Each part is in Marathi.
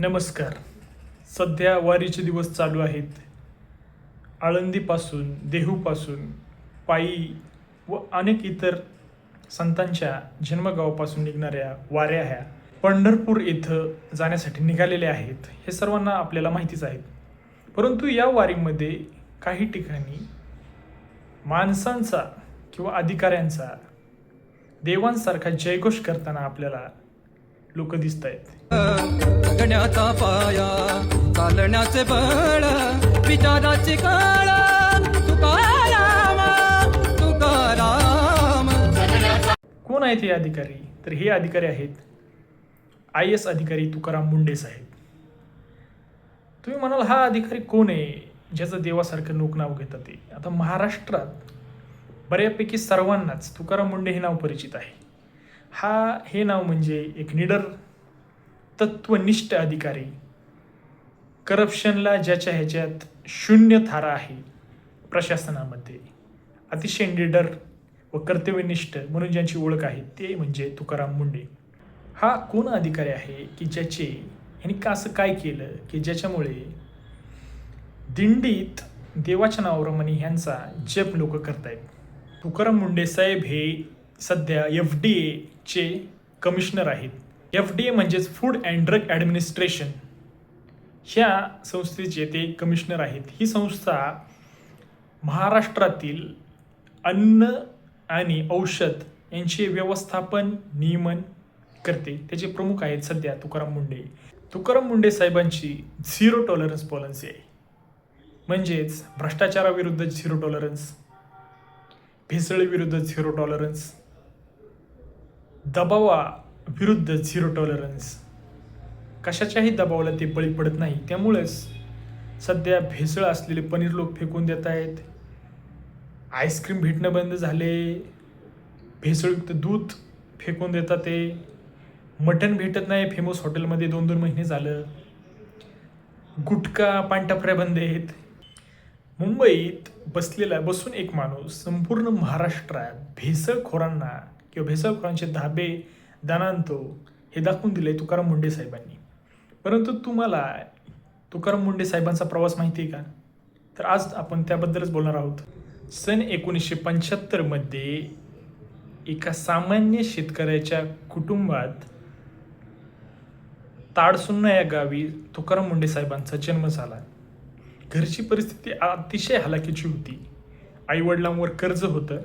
नमस्कार. सध्या वारीचे दिवस चालू आहेत. आळंदीपासून, देहूपासून, पायी व अनेक इतर संतांच्या जन्मगावापासून निघणाऱ्या वाऱ्या ह्या पंढरपूर इथं जाण्यासाठी निघालेल्या आहेत. हे सर्वांना आपल्याला माहितीच आहे. परंतु या वारीमध्ये काही ठिकाणी माणसांचा किंवा अधिकाऱ्यांचा देवांसारखा जयघोष करताना आपल्याला लोक दिसत आहेत. गण्याचा पाया चालण्याचे बळ विचाराची काळ तुकाराम तुकाराम. कोण आहेत हे अधिकारी? तर हे अधिकारी आहेत IAS अधिकारी तुकाराम मुंडे साहेब. तुम्ही म्हणाल हा अधिकारी कोण आहे ज्याचं देवासारखं लोक नाव घेतात ते? आता महाराष्ट्रात बऱ्यापैकी सर्वांनाच तुकाराम मुंडे हे नाव परिचित आहे. हे नाव म्हणजे एक निडर तत्वनिष्ठ अधिकारी, करप्शनला ज्याच्या ह्याच्यात शून्य थारा आहे प्रशासनामध्ये, अतिशय निडर व कर्तव्यनिष्ठ म्हणून ज्यांची ओळख आहे ते म्हणजे तुकाराम मुंडे. हा कोण अधिकारी आहे की यांनी असं काय केलं की ज्याच्यामुळे दिंडीत देवाच्या नावाप्रमाणे ह्यांचा जप लोक करतायत? तुकाराम मुंडे साहेब हे सध्या FDA चे कमिशनर आहेत. FDA म्हणजेच फूड अँड ड्रग ॲडमिनिस्ट्रेशन ह्या संस्थेचे ते कमिशनर आहेत. ही संस्था महाराष्ट्रातील अन्न आणि औषध यांचे व्यवस्थापन नियमन करते. त्याचे प्रमुख आहेत सध्या तुकाराम मुंडे. तुकाराम मुंडे साहेबांची 0 टॉलरन्स पॉलिसी आहे. म्हणजेच भ्रष्टाचाराविरुद्ध 0 टॉलरन्स, भेसळीविरुद्ध 0 टॉलरन्स, दबावाविरुद्ध 0 टॉलरन्स. कशाच्याही दबावाला ते बळी पडत नाही. त्यामुळेच सध्या भेसळ असलेले पनीर लोक फेकून देत आहेत, आईस्क्रीम भेटणं बंद झाले, भेसळयुक्त दूध फेकून देतात, ते मटण भेटत नाही फेमस हॉटेलमध्ये 2-2 महिने झालं, गुटखा पानटपऱ्या बंद आहेत. मुंबईत बसून एक माणूस संपूर्ण महाराष्ट्रात भेसळखोरांना किंवा भेसळखोरांचे धाबे दाणांतो हे दाखवून दिले तुकाराम मुंडे साहेबांनी. परंतु तुम्हाला तुकाराम मुंडे साहेबांचा प्रवास माहिती आहे का? तर आज आपण त्याबद्दलच बोलणार आहोत. सन 1975 मध्ये एका सामान्य शेतकऱ्याच्या कुटुंबात ताडसुन्ना या गावी तुकाराम मुंडे साहेबांचा जन्म झाला. घरची परिस्थिती अतिशय हलाखीची होती. आईवडिलांवर कर्ज होतं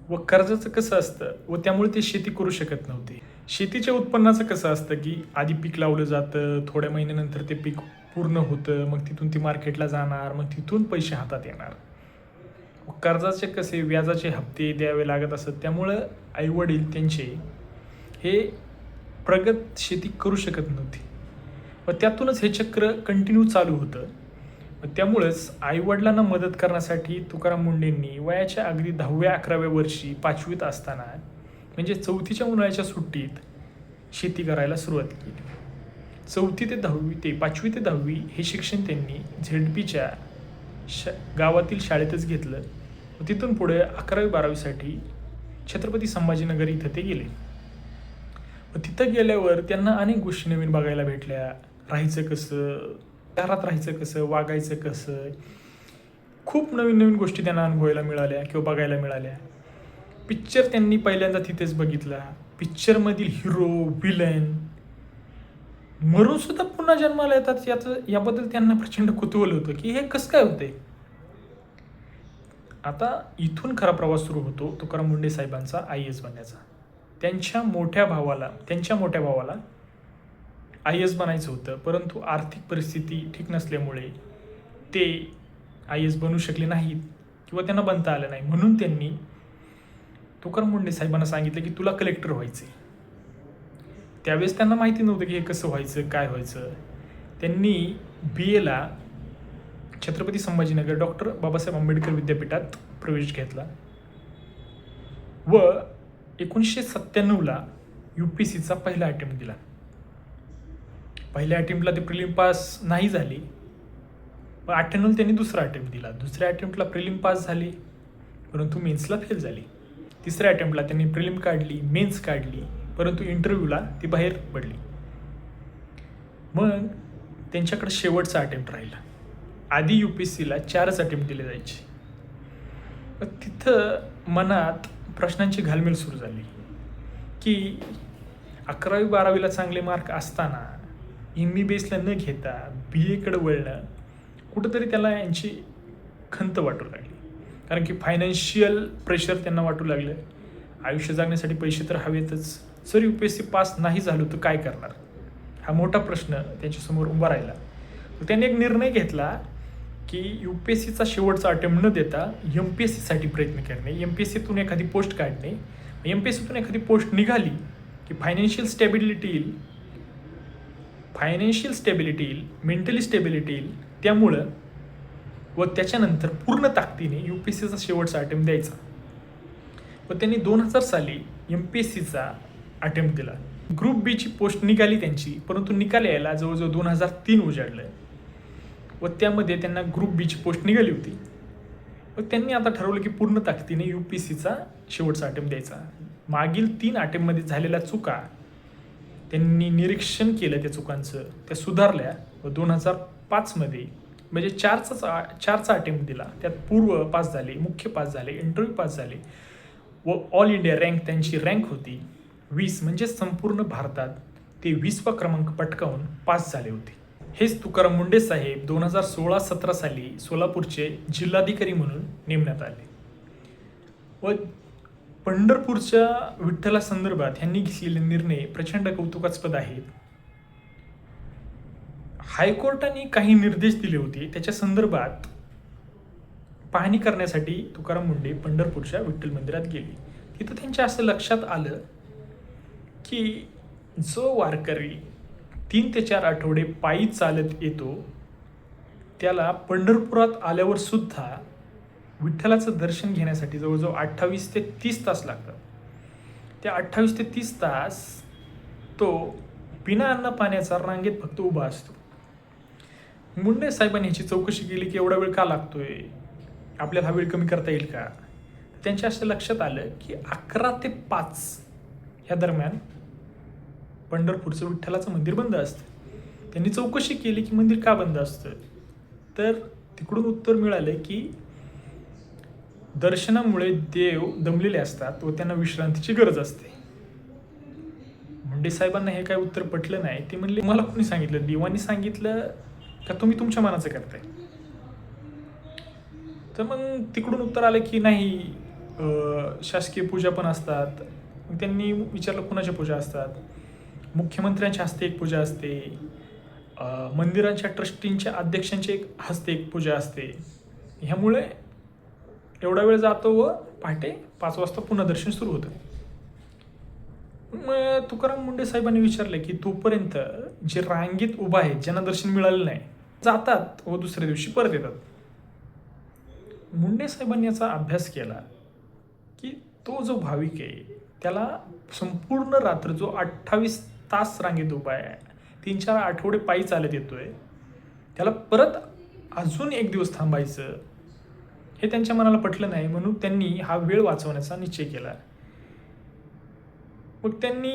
व कर्जाचं कसं असतं व त्यामुळे ते शेती करू शकत नव्हते. शेतीच्या उत्पन्नाचं कसं असतं की आधी पीक लावलं जातं, थोड्या महिन्यानंतर ते पीक पूर्ण होतं, मग तिथून ती मार्केटला जाणार, मग तिथून पैसे हातात येणार. कर्जाचे कसे व्याजाचे हप्ते द्यावे लागत असत. त्यामुळं आईवडील त्यांचे हे प्रगत शेती करू शकत नव्हते व त्यातूनच हे चक्र कंटिन्यू चालू होतं. त्यामुळेच आईवडिलांना मदत करण्यासाठी तुकाराम मुंडेंनी वयाच्या अगदी 10व्या-11व्या वर्षी 5वीत असताना म्हणजे 4थीच्या उन्हाळ्याच्या सुट्टीत शेती करायला सुरुवात केली. 4थी ते 10वी ते 5वी ते 10वी हे शिक्षण त्यांनी ZPच्या गावातील शाळेतच घेतलं व तिथून पुढे 11वी-12वीसाठी छत्रपती संभाजीनगर इथं ते गेले. व तिथं गेल्यावर त्यांना अनेक गोष्टी नवीन बघायला भेटल्या. राहायचं कसं, शहरात राहायचं कसं, वागायचं कसं, खूप नवीन नवीन गोष्टी त्यांना अनुभवायला मिळाल्या किंवा बघायला मिळाल्या. पिक्चर त्यांनी पहिल्यांदा तिथेच बघितला. पिक्चरमधील हिरो विलन मरून सुद्धा पुन्हा जन्माला येतात याबद्दल त्यांना प्रचंड कुतूहल होतं की हे कसं काय होते. आता इथून खरा प्रवास सुरू होतो तुकाराम मुंडे साहेबांचा IAS बनण्याचा. त्यांच्या मोठ्या भावाला IAS बनायचं होतं, परंतु आर्थिक परिस्थिती ठीक नसल्यामुळे ते IAS बनू शकले नाहीत किंवा त्यांना बनता आलं नाही. म्हणून त्यांनी तुकाराम मुंडे साहेबांना सांगितलं की तुला कलेक्टर व्हायचे. त्यावेळेस त्यांना माहिती नव्हतं की हे कसं व्हायचं, काय व्हायचं. त्यांनी BAला छत्रपती संभाजीनगर डॉक्टर बाबासाहेब आंबेडकर विद्यापीठात प्रवेश घेतला व 1997ला UPSCचा पहिला अटेम्प्ट दिला. पहिल्या अटेम्प्टला ते प्रिलिम पास नाही झाली, पण 98ला त्यांनी दुसरा अटेम्प्ट दिला. दुसऱ्या अटेम्प्टला प्रिलिम पास झाली, परंतु मेन्सला फेल झाली. तिसऱ्या अटेम्प्टला त्यांनी प्रिलिम काढली, मेन्स काढली, परंतु इंटरव्ह्यूला ती बाहेर पडली. मग त्यांच्याकडे शेवटचा अटेम्प्ट राहिला. आधी UPSCला 4च अटेम्प्ट दिले जायचे. मग तिथं मनात प्रश्नांची घालमेल सुरू झाली की 11वी-12वीला चांगले मार्क असताना MBBSला न घेता BAकडे वळणं कुठंतरी त्याला यांची खंत वाटू लागली. कारण की फायनान्शियल प्रेशर त्यांना वाटू लागलं. आयुष्य जगण्यासाठी पैसे तर हवेतच. जर UPSC पास नाही झालो तर काय करणार, हा मोठा प्रश्न त्यांच्यासमोर उभा राहिला. त्यांनी एक निर्णय घेतला की UPSCचा शेवटचा अटेम्प्ट न देता MPSCसाठी प्रयत्न करणे, MPSCतून एखादी पोस्ट काढणे. MPSCतून एखादी पोस्ट निघाली की फायनान्शियल स्टेबिलिटी येईल, मेंटली स्टेबिलिटी येईल. त्यामुळं व त्याच्यानंतर पूर्ण ताकदीने UPSCचा शेवटचा अटेम्प्ट द्यायचा. व त्यांनी 2000 साली MPSCचा अटेम्प्ट दिला. ग्रुप बीची पोस्ट निघाली त्यांची, परंतु निकाल यायला जवळजवळ 2003 उजाडलं व त्यामध्ये त्यांना ग्रुप बीची पोस्ट निघाली होती. व त्यांनी आता ठरवलं की पूर्ण ताकदीने UPSCचा शेवटचा अटेम्प्ट द्यायचा. मागील 3 अटेम्प्टमध्ये झालेल्या चुका त्यांनी निरीक्षण केलं, त्या चुकांचं त्या सुधारल्या व 2005मध्ये म्हणजे 4चा अटेम्प्ट दिला. त्यात पूर्व पास झाले, मुख्य पास झाले, इंटरव्ह्यू पास झाले व ऑल इंडिया रँक त्यांची रँक होती 20, म्हणजे संपूर्ण भारतात ते 20वा क्रमांक पटकावून पास झाले होते. हेच तुकाराम मुंडे साहेब 2016-17 साली सोलापूरचे जिल्हाधिकारी म्हणून नेमण्यात आले. व पंढरपूरच्या विठ्ठलासंदर्भात ह्यांनी घेतलेले निर्णय प्रचंड कौतुकास्पद आहेत. हायकोर्टाने काही निर्देश दिले होते, त्याच्या संदर्भात पाहणी करण्यासाठी तुकाराम मुंडे पंढरपूरच्या विठ्ठल मंदिरात गेले. तिथं त्यांच्या असं लक्षात आलं की जो वारकरी 3 ते 4 आठवडे पायी चालत येतो त्याला पंढरपुरात आल्यावर सुद्धा विठ्ठलाचं दर्शन घेण्यासाठी जवळजवळ 28 ते 30 तास लागतात. त्या 28 ते 30 तास तो बिना अन्न पाण्याचा रांगेत फक्त उभा असतो. मुंडे साहेबांनी ह्याची चौकशी केली की एवढा वेळ का लागतोय, आपल्याला हा वेळ कमी करता येईल का. त्यांच्या असं लक्षात आलं की 11 ते 5 ह्या दरम्यान पंढरपूरचं विठ्ठलाचं मंदिर बंद असतं. त्यांनी चौकशी केली की मंदिर का बंद असतं, तर तिकडून उत्तर मिळालं की दर्शनामुळे देव दमलेले असतात व त्यांना विश्रांतीची गरज असते. मुंडे साहेबांना हे काय उत्तर पटलं नाही. ते म्हणले, मला कोणी सांगितलं, देवानी सांगितलं का तुम्ही तुमच्या मनाचं करताय. तर मग तिकडून उत्तर आलं की नाही, शासकीय पूजा पण असतात. मग त्यांनी विचारलं कुणाच्या पूजा असतात. मुख्यमंत्र्यांच्या हस्ते एक पूजा असते, मंदिरांच्या ट्रस्टींच्या अध्यक्षांच्या हस्ते एक पूजा असते. ह्यामुळे एवढा वेळ जातो व पहाटे 5 वाजता पुन्हा दर्शन सुरू होतं. मग तुकाराम मुंडे साहेबांनी विचारले की तोपर्यंत जे रांगेत उभा आहे, ज्यांना दर्शन मिळालं नाही, जातात व दुसऱ्या दिवशी परत येतात. मुंडे साहेबांनी याचा अभ्यास केला की तो जो भाविक आहे त्याला संपूर्ण रात्र जो 28 तास रांगेत उभा आहे, 3-4 आठवडे पायी चालत येतोय, त्याला परत अजून एक दिवस थांबायचं हे त्यांच्या मनाला पटलं नाही. म्हणून त्यांनी हा वेळ वाचवण्याचा निश्चय केला. मग त्यांनी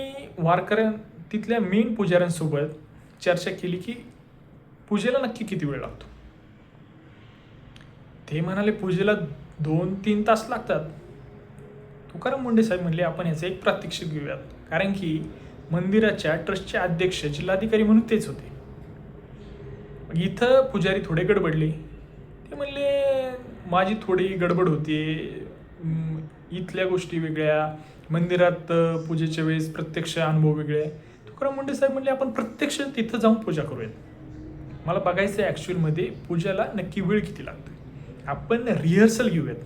तिथल्या मेन पुजाऱ्यांसोबत चर्चा केली की पूजेला नक्की किती वेळ लागतो. ते म्हणाले पूजेला 2-3 तास लागतात. तुकाराम मुंडे साहेब म्हणले, आपण याचं एक प्रात्यक्षिक घेऊयात. कारण की मंदिराच्या ट्रस्टचे अध्यक्ष जिल्हाधिकारी म्हणून तेच होते. इथं पुजारी थोडे गडबडले. ते म्हणले, माझी थोडी गडबड होती, इथल्या गोष्टी वेगळ्या, मंदिरात पूजेच्या वेळेस प्रत्यक्ष अनुभव वेगळे. तुकाराम मुंडे साहेब म्हणले, आपण प्रत्यक्ष तिथं जाऊन पूजा करूयात. मला बघायचं आहे ॲक्च्युअलमध्ये पूजेला नक्की वेळ किती लागतो, आपण रिहर्सल घेऊयात.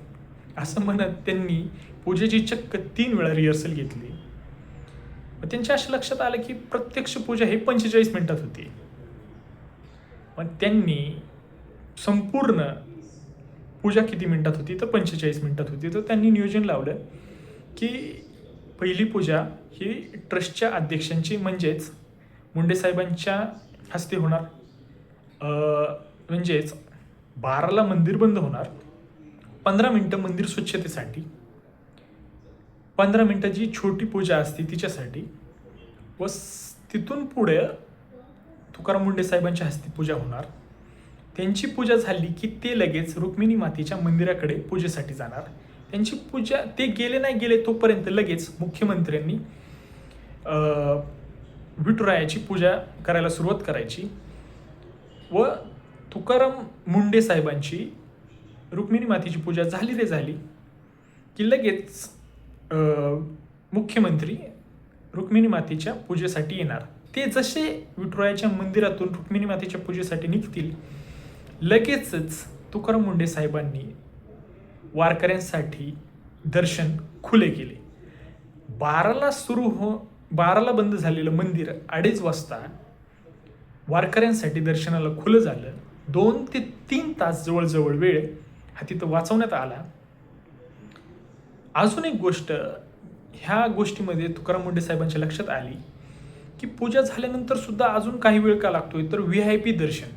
असं म्हणत त्यांनी पूजेची चक्क 3 वेळा रिहर्सल घेतली. मग त्यांच्या असं लक्षात आलं की प्रत्यक्ष पूजा हे 45 मिनिटात होती. पण त्यांनी संपूर्ण पूजा किती मिनिटात होती, तर 45 मिनिटात होती. तर त्यांनी नियोजन लावलं की पहिली पूजा ही ट्रस्टच्या अध्यक्षांची म्हणजेच मुंडे साहेबांच्या हस्ते होणार. म्हणजेच 12ला मंदिर बंद होणार, 15 मिनटं मंदिर स्वच्छतेसाठी, 15 मिनटं जी छोटी पूजा असते तिच्यासाठी, व तिथून पुढे तुकाराम मुंडे साहेबांच्या हस्ते पूजा होणार. त्यांची पूजा झाली की ते लगेच रुक्मिणी मातेच्या मंदिराकडे पूजेसाठी जाणार. त्यांची पूजा ते गेले नाही गेले तोपर्यंत लगेच मुख्यमंत्र्यांनी विठुरायाची पूजा करायला सुरुवात करायची व तुकाराम मुंडे साहेबांची रुक्मिणी मातेची पूजा झाली रे झाली की लगेच मुख्यमंत्री रुक्मिणी मातेच्या पूजेसाठी येणार. ते जसे विठुरायाच्या मंदिरातून रुक्मिणी मातेच्या पूजेसाठी निघतील लगेचच तुकाराम मुंडे साहेबांनी वारकऱ्यांसाठी दर्शन खुले केले. 12ला बंद झालेलं मंदिर 2:30 वाजता वारकऱ्यांसाठी दर्शनाला खुलं झालं. 2 ते 3 तास जवळजवळ वेळ हा तिथं वाचवण्यात आला. अजून एक गोष्ट ह्या गोष्टीमध्ये तुकाराम मुंडे साहेबांच्या लक्षात आली की पूजा झाल्यानंतर सुद्धा अजून काही वेळ का लागतोय, तर VIP दर्शन.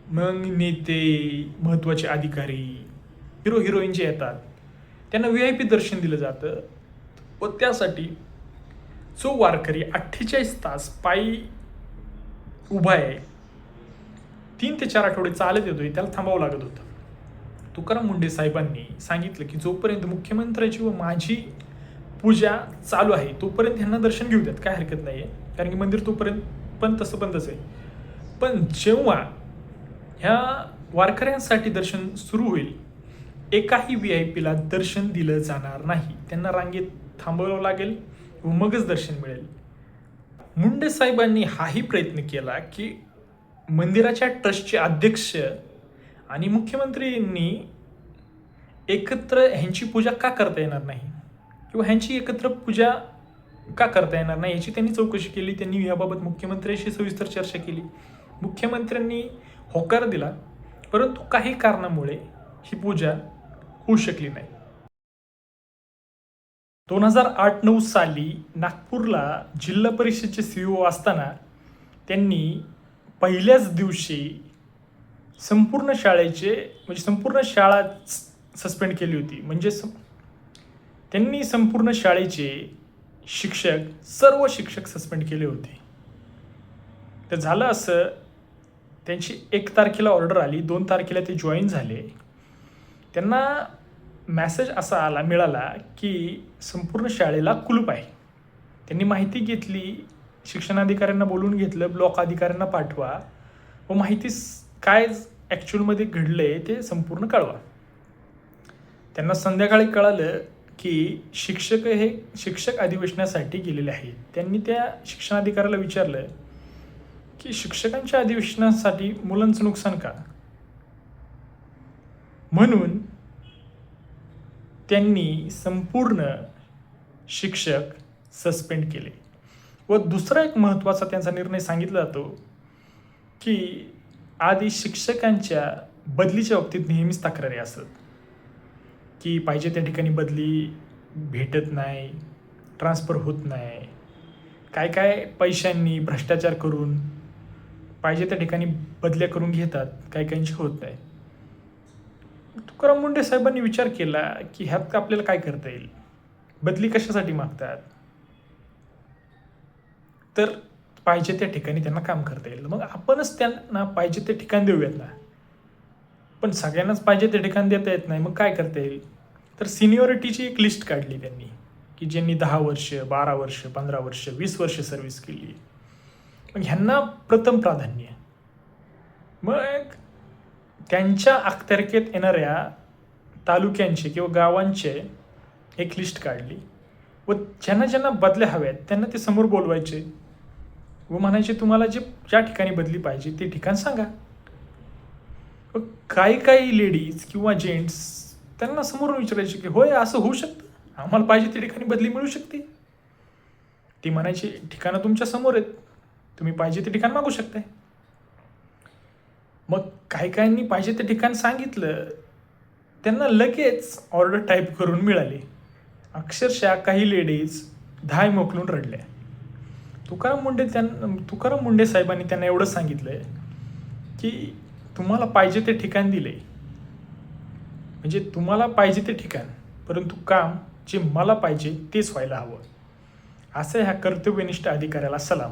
मग नेते, महत्त्वाचे अधिकारी, हिरोईन जे येतात त्यांना VIP दर्शन दिलं जातं व त्यासाठी जो वारकरी 48 तास पायी उभा आहे, 3 ते 4 आठवडे चालत येतोय, त्याला थांबावं लागत होतं. तुकाराम मुंडे साहेबांनी सांगितलं की जोपर्यंत मुख्यमंत्र्याची व माझी पूजा चालू आहे तोपर्यंत ह्यांना दर्शन घेऊ द्यात, काय हरकत नाही आहे, कारण की मंदिर तोपर्यंत पण तसं बंदच आहे. पण जेव्हा ह्या वारकऱ्यांसाठी दर्शन सुरू होईल एकाही VIPला दर्शन दिलं जाणार नाही. त्यांना रांगेत थांबवावं लागेल व मगच दर्शन मिळेल. मुंडे साहेबांनी हाही प्रयत्न केला की मंदिराच्या ट्रस्टचे अध्यक्ष आणि मुख्यमंत्र्यांनी एकत्र ह्यांची पूजा का करता येणार नाही किंवा ह्यांची एकत्र पूजा का करता येणार नाही याची त्यांनी चौकशी केली. त्यांनी याबाबत मुख्यमंत्र्यांशी सविस्तर चर्चा केली. मुख्यमंत्र्यांनी होकार दिला, परंतु काही कारणामुळे ही पूजा होऊ शकली नाही. 2008-9 साली नागपूरला जिल्हा परिषदेचे CEO असताना त्यांनी पहिल्याच दिवशी संपूर्ण शाळा सस्पेंड केली होती. म्हणजे त्यांनी संपूर्ण शाळेचे सर्व शिक्षक सस्पेंड केले होते. तर झालं असं, त्यांची 1 तारखेला ऑर्डर आली, 2 तारखेला ते जॉईन झाले. त्यांना मेसेज असा मिळाला की संपूर्ण शाळेला कुलूप आहे. त्यांनी माहिती घेतली, शिक्षणाधिकाऱ्यांना बोलवून घेतलं, ब्लॉक अधिकाऱ्यांना पाठवा व माहिती काय ॲक्च्युअलमध्ये घडलंय ते संपूर्ण कळवा. त्यांना संध्याकाळी कळालं की शिक्षक अधिवेशनासाठी गेलेले आहेत. त्यांनी त्या शिक्षणाधिकाऱ्याला विचारलं की शिक्षकांच्या अधिवेशनासाठी मुलांचं नुकसान का, म्हणून त्यांनी संपूर्ण शिक्षक सस्पेंड केले. व दुसरा एक महत्त्वाचा त्यांचा निर्णय सांगितला जातो की आधी शिक्षकांच्या बदलीच्या बाबतीत नेहमीच तक्रारी असतात की पाहिजे त्या ठिकाणी बदली भेटत नाही, ट्रान्सफर होत नाही, काय पैशांनी भ्रष्टाचार करून पाहिजे त्या ठिकाणी बदल्या करून घेतात, काहींची होत नाही. तुकाराम मुंडे साहेबांनी विचार केला की ह्यात आपल्याला काय करता येईल, बदली कशासाठी मागतात, तर पाहिजे त्या ठिकाणी त्यांना काम करता येईल. मग आपणच त्यांना पाहिजे ते ठिकाण देऊयात ना. पण सगळ्यांनाच पाहिजे ते ठिकाण देता येत नाही, मग काय करता येईल. तर सिनियरिटीची एक लिस्ट काढली त्यांनी की ज्यांनी 10 वर्ष, 12 वर्ष, 15 वर्ष, 20 वर्ष सर्व्हिस केली, मग ह्यांना प्रथम प्राधान्य. मग त्यांच्या अखत्यारीत येणाऱ्या तालुक्यांचे किंवा गावांचे एक लिस्ट काढली व ज्यांना बदल्या हव्यात त्यांना ते समोर बोलवायचे व म्हणायचे तुम्हाला ज्या ठिकाणी बदली पाहिजे ते ठिकाण सांगा. काही लेडीज किंवा जेंट्स त्यांना समोरून विचारायचे की होय असं होऊ शकतं, आम्हाला पाहिजे त्या ठिकाणी बदली मिळू शकते. ती म्हणायची ठिकाणं तुमच्या समोर आहेत, तुम्ही पाहिजे ते ठिकाण मागू शकताय. मग काहींनी पाहिजे ते ठिकाण सांगितलं, त्यांना लगेच ऑर्डर टाईप करून मिळाली. अक्षरशः काही लेडीज धाय मोकलून रडल्या. तुकाराम मुंडे साहेबांनी त्यांना एवढं सांगितलंय की तुम्हाला पाहिजे ते ठिकाण दिले, म्हणजे तुम्हाला पाहिजे ते ठिकाण, परंतु काम जे मला पाहिजे तेच व्हायला हवं. असं ह्या कर्तव्यनिष्ठ अधिकाऱ्याला सलाम.